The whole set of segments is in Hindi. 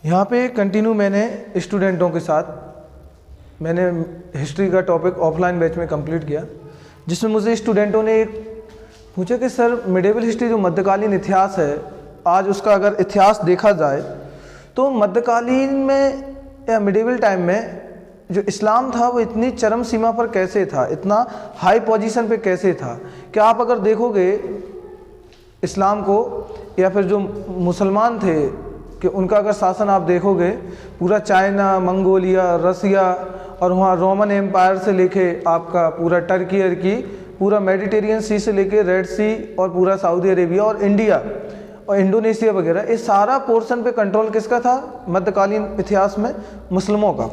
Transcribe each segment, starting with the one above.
यहाँ पे कंटिन्यू मैंने स्टूडेंटों के साथ मैंने हिस्ट्री का टॉपिक ऑफलाइन बैच में कंप्लीट किया, जिसमें मुझे स्टूडेंटों ने एक पूछा कि सर मिडेवल हिस्ट्री जो मध्यकालीन इतिहास है, आज उसका अगर इतिहास देखा जाए तो मध्यकालीन में या मिडेवल टाइम में जो इस्लाम था वो इतनी चरम सीमा पर कैसे था, इतना हाई पोजीशन पे कैसे था कि आप अगर देखोगे इस्लाम को या फिर जो मुसलमान थे कि उनका अगर शासन आप देखोगे, पूरा चाइना, मंगोलिया, रसिया और वहाँ रोमन एम्पायर से लेके आपका पूरा टर्की अर्की, पूरा मेडिटेरियन सी से लेके रेड सी और पूरा सऊदी अरेबिया और इंडिया और इंडोनेशिया वगैरह, इस सारा पोर्शन पे कंट्रोल किसका था मध्यकालीन इतिहास में? मुस्लिमों का।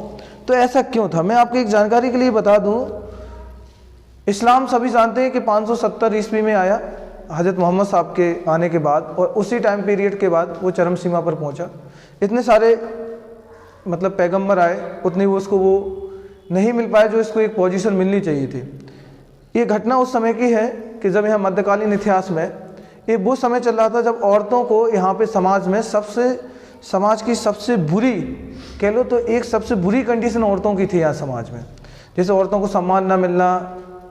तो ऐसा क्यों था? मैं आपकी एक जानकारी के लिए बता दूं, इस्लाम सभी जानते हैं कि 570 ईस्वी में आया हज़रत मोहम्मद साहब के आने के बाद, और उसी टाइम पीरियड के बाद वो चरम सीमा पर पहुंचा। इतने सारे मतलब पैगंबर आए, उतनी वो उसको वो नहीं मिल पाए जो इसको एक पोजीशन मिलनी चाहिए थी। ये घटना उस समय की है कि जब यहाँ मध्यकालीन इतिहास में ये वो समय चल रहा था जब औरतों को यहाँ पे समाज में समाज की सबसे बुरी कह लो तो एक सबसे बुरी कंडीशन औरतों की थी यहाँ समाज में। जैसे औरतों को सम्मान ना मिलना,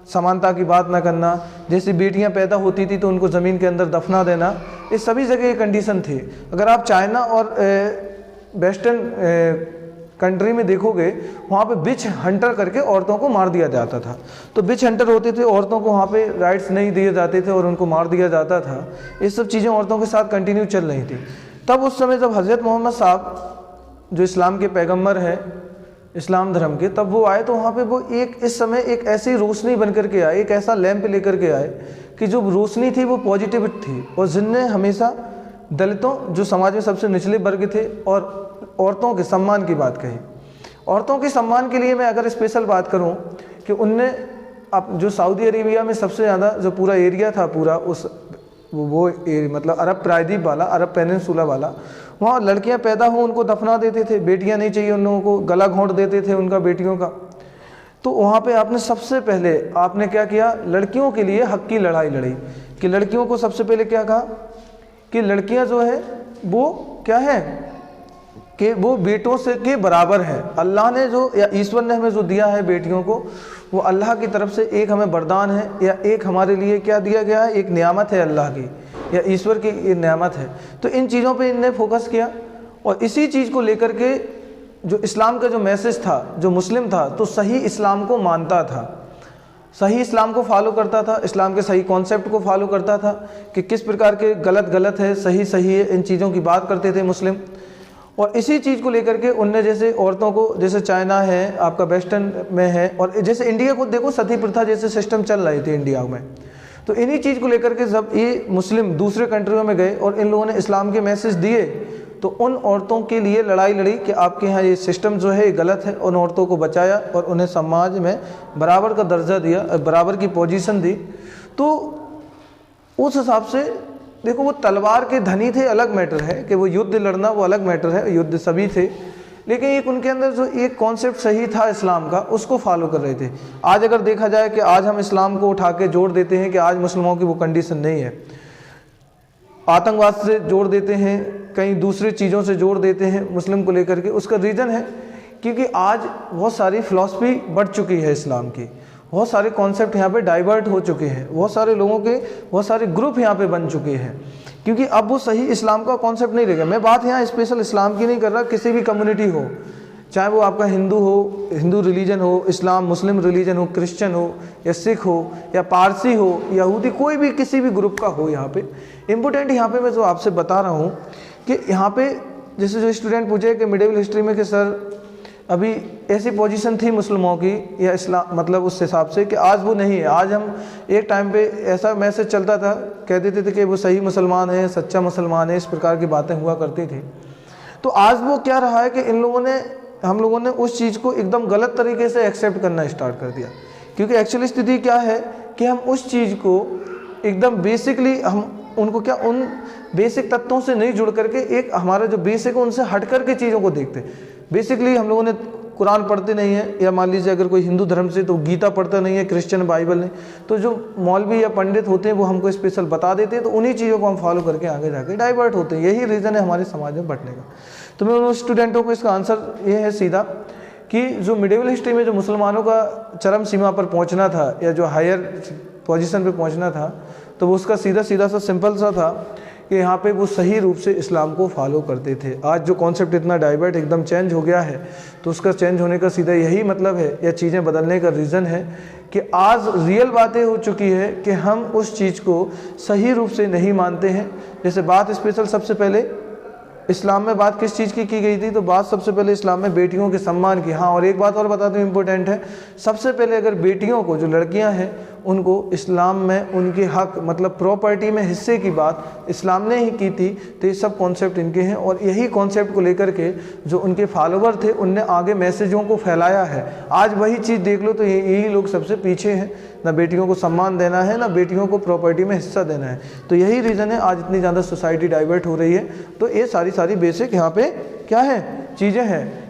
समानता की बात ना करना, जैसे बेटियां पैदा होती थी तो उनको ज़मीन के अंदर दफना देना, ये सभी जगह ये कंडीशन थी। अगर आप चाइना और वेस्टर्न कंट्री में देखोगे, वहाँ पे बिच हंटर करके औरतों को मार दिया जाता था। तो बिच हंटर होते थे, औरतों को वहाँ पे राइट्स नहीं दिए जाते थे और उनको मार दिया जाता था। ये सब चीज़ें औरतों के साथ कंटिन्यू चल रही थी। तब उस समय जब हज़रत मोहम्मद साहब जो इस्लाम के पैगंबर हैं, इस्लाम धर्म के, तब वो आए तो वहाँ पे वो इस समय एक ऐसी रोशनी बन कर के आए, एक ऐसा लैंप लेकर के आए कि जो रोशनी थी वो पॉजिटिव थी, और जिनने हमेशा दलितों, जो समाज में सबसे निचले वर्ग थे, और औरतों के सम्मान की बात कही। औरतों के सम्मान के लिए मैं अगर स्पेशल बात करूं कि उनने अब जो सऊदी अरेबिया में सबसे ज़्यादा जो पूरा एरिया था, पूरा उस मतलब अरब प्रायद्वीप वाला, अरब पेनिनसुला वाला, वहाँ लड़कियां पैदा हो उनको दफना देते थे, बेटियां नहीं चाहिए उन लोगों को, गला घोंट देते थे उनका बेटियों का। तो वहाँ पे आपने सबसे पहले आपने क्या किया? लड़कियों के लिए हक की लड़ाई लड़ी कि लड़कियों को सबसे पहले क्या कहा कि लड़कियां जो है वो क्या है कि वो बेटों से के बराबर है। अल्लाह ने जो या ईश्वर ने हमें जो दिया है बेटियों को, वो अल्लाह की तरफ से एक हमें वरदान है, या एक हमारे लिए क्या दिया गया है, एक नियामत है अल्लाह की या ईश्वर की ये नियामत है। तो इन चीज़ों पे इनने फोकस किया, और इसी चीज़ को लेकर के जो इस्लाम का जो मैसेज था, जो मुस्लिम था तो सही इस्लाम को मानता था, सही इस्लाम को फॉलो करता था, इस्लाम के सही कॉन्सेप्ट को फॉलो करता था कि किस प्रकार के गलत गलत है, सही सही है, इन चीज़ों की बात करते थे मुस्लिम। और इसी चीज़ को लेकर के उनने जैसे औरतों को, जैसे चाइना है आपका वेस्टर्न में है, और जैसे इंडिया को देखो सती प्रथा जैसे सिस्टम चल रहे थे इंडिया में, तो इन्हीं चीज़ को लेकर के जब ये मुस्लिम दूसरे कंट्रियों में गए और इन लोगों ने इस्लाम के मैसेज दिए, तो उन औरतों के लिए लड़ाई लड़ी कि आपके यहाँ ये सिस्टम जो है ये गलत है। उन औरतों को बचाया और उन्हें समाज में बराबर का दर्जा दिया, बराबर की पोजीशन दी। तो उस हिसाब से देखो, वो तलवार के धनी थे अलग मैटर है, कि वो युद्ध लड़ना वो अलग मैटर है, युद्ध सभी थे, लेकिन एक उनके अंदर जो एक कॉन्सेप्ट सही था इस्लाम का, उसको फॉलो कर रहे थे। आज अगर देखा जाए कि आज हम इस्लाम को उठा के जोड़ देते हैं कि आज मुस्लिमों की वो कंडीशन नहीं है, आतंकवाद से जोड़ देते हैं, कहीं दूसरी चीज़ों से जोड़ देते हैं मुस्लिम को लेकर के। उसका रीज़न है क्योंकि आज बहुत सारी फ़िलॉसफी बढ़ चुकी है इस्लाम की, बहुत सारे कॉन्सेप्ट यहाँ पे डाइवर्ट हो चुके हैं, बहुत सारे लोगों के बहुत सारे ग्रुप यहाँ पे बन चुके हैं, क्योंकि अब वो सही इस्लाम का कॉन्सेप्ट नहीं रह गया। मैं बात यहाँ स्पेशल इस्लाम की नहीं कर रहा, किसी भी कम्युनिटी हो, चाहे वो आपका हिंदू हो, हिंदू रिलीजन हो, इस्लाम मुस्लिम रिलीजन हो, क्रिश्चियन हो या सिख हो या पारसी हो, यहूदी, कोई भी किसी भी ग्रुप का हो। यहाँ पे इम्पोर्टेंट यहाँ पे मैं जो आपसे बता रहा हूँ कि यहाँ पे जैसे जो स्टूडेंट पूछे कि मिडिवल हिस्ट्री में कि सर अभी ऐसी पोजीशन थी मुस्लिमों की या इस्लाम मतलब उस हिसाब से कि आज वो नहीं है। आज हम एक टाइम पे ऐसा मैसेज चलता था, कह देते थे कि वो सही मुसलमान है, सच्चा मुसलमान है, इस प्रकार की बातें हुआ करती थी। तो आज वो क्या रहा है कि हम लोगों ने उस चीज़ को एकदम गलत तरीके से एक्सेप्ट करना स्टार्ट कर दिया, क्योंकि एक्चुअली स्थिति क्या है कि हम उस चीज़ को एकदम बेसिकली हम उनको क्या उन बेसिक तत्वों से नहीं जुड़ करके एक हमारा जो बेसिक है उनसे हट करके चीज़ों को देखते। बेसिकली हम लोगों ने कुरान पढ़ते नहीं है, या मान लीजिए अगर कोई हिंदू धर्म से तो गीता पढ़ता नहीं है, क्रिश्चियन बाइबल नहीं, तो जो मौलवी या पंडित होते हैं वो हमको स्पेशल बता देते हैं, तो उन्हीं चीज़ों को हम फॉलो करके आगे जाके डाइवर्ट होते हैं। यही रीज़न है हमारे समाज में बढ़ने का। तो मैं उन स्टूडेंटों को इसका आंसर ये है सीधा कि जो मिडिवल हिस्ट्री में जो मुसलमानों का चरम सीमा पर पहुँचना था या जो हायर पोजीशन पे पहुँचना था, तो वो उसका सीधा सा सिंपल सा था कि यहाँ पे वो सही रूप से इस्लाम को फॉलो करते थे। आज जो कॉन्सेप्ट इतना डाइवर्ट एकदम चेंज हो गया है, तो उसका चेंज होने का सीधा यही मतलब है, या चीज़ें बदलने का रीज़न है कि आज रियल बातें हो चुकी है कि हम उस चीज़ को सही रूप से नहीं मानते हैं। जैसे बात स्पेशल सबसे पहले इस्लाम में बात किस चीज़ की गई थी, तो बात सबसे पहले इस्लाम में बेटियों के सम्मान की। हाँ, और एक बात और बता दूँ इम्पोर्टेंट है, सबसे पहले अगर बेटियों को, जो लड़कियां हैं उनको इस्लाम में उनके हक मतलब प्रॉपर्टी में हिस्से की बात इस्लाम ने ही की थी। तो ये सब कॉन्सेप्ट इनके हैं, और यही कॉन्सेप्ट को लेकर के जो उनके फॉलोवर थे उनने आगे मैसेजों को फैलाया है। आज वही चीज़ देख लो तो यही लोग सबसे पीछे हैं, ना बेटियों को सम्मान देना है, ना बेटियों को प्रॉपर्टी में हिस्सा देना है। तो यही रीज़न है आज इतनी ज़्यादा सोसाइटी डाइवर्ट हो रही है। तो ये सारी बेसिक यहाँ पे क्या है चीज़ें हैं।